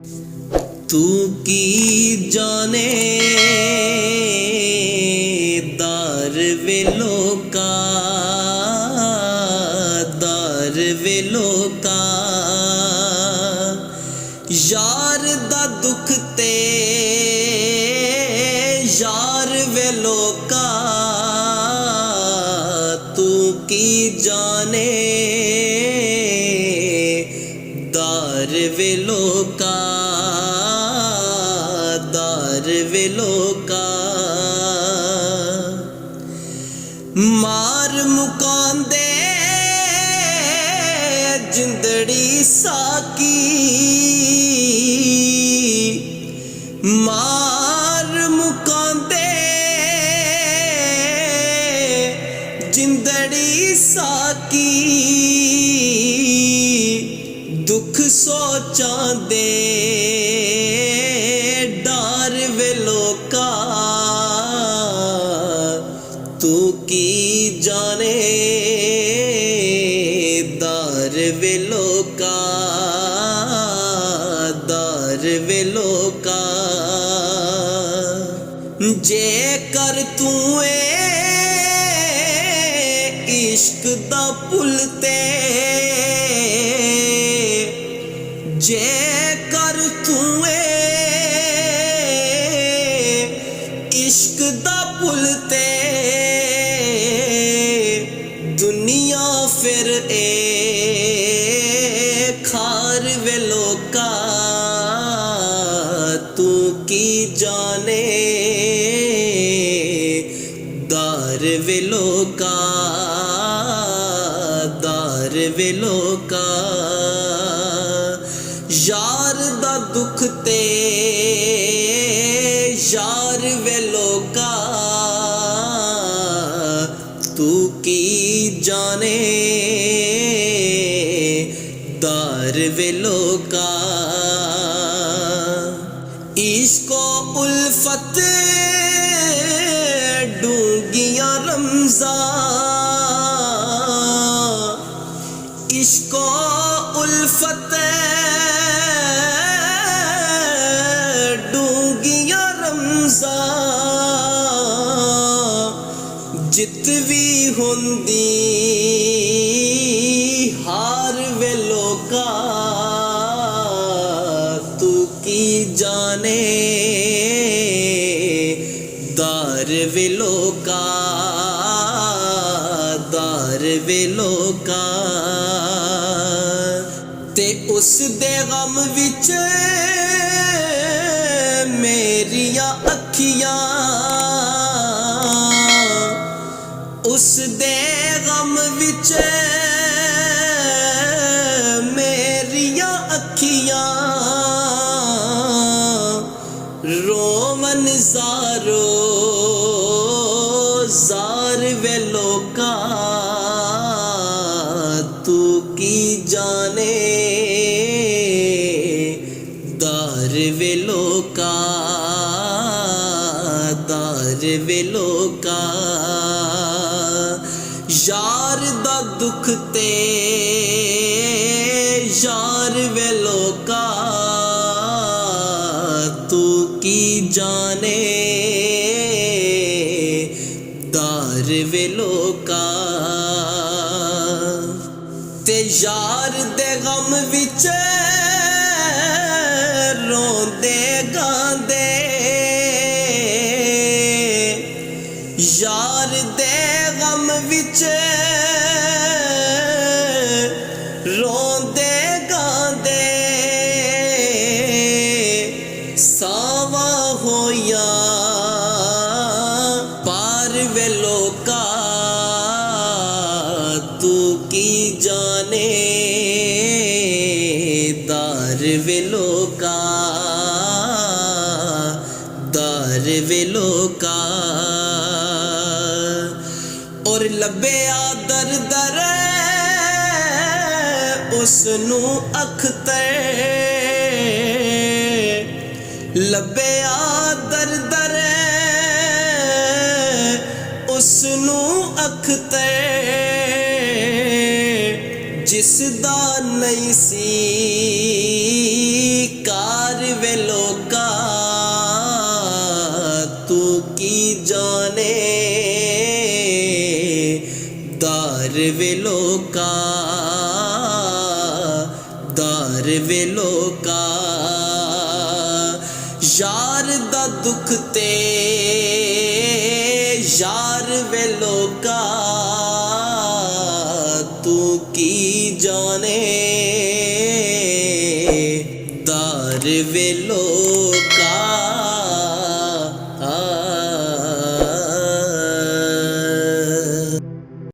तू की जाने दार वेलो का यार दा दुख ते यार वेलो का तू की जाने दार वेलो का मार मुकांदे जिंदड़ी साकी मार मुकांदे जिंदड़ी साकी दुख सोचां दे डर वेलो का तू की जाने दार वेलो का जे कर तू इश्क दा पुल ते जे कर तू इश्क दा पुल ते दुनिया फिर खार वेलो का तू की जाने दार वेलो का यार दा दुख ते यार वेलो का तू की जाने दार वेलो का इश्को उल्फत डूंगियां रमज़ां इश्को उल्फत डूंगियां रमज़ां जित भी हुंदी हार वेलो का तू की जाने दार वेलो का ते उस दे गम विच मेरियां अखियां उस दे गम विच मेरियां अखियां रोवन ज़ारो ज़ार वेलो का तू की जाने दार वेलो का यार दा दुख ते यार वेलो का तू की जाने दार वेलो का ते यार दे गम विच रोंदे गांदे यार दे गम विच रोंदे गांदे सावा होया पार वेलो का तू की जाने दार वेलो का और लब्बेया दर दर उसनू अख्तर लब्बेया दर दर उसनू अख्तर जिसदा नहीं सी कार वे लोका तू की जाने दार वे लोका दार वे लोका यार दा दुख ते यार वे लोका तू की जाने दार वे लोका।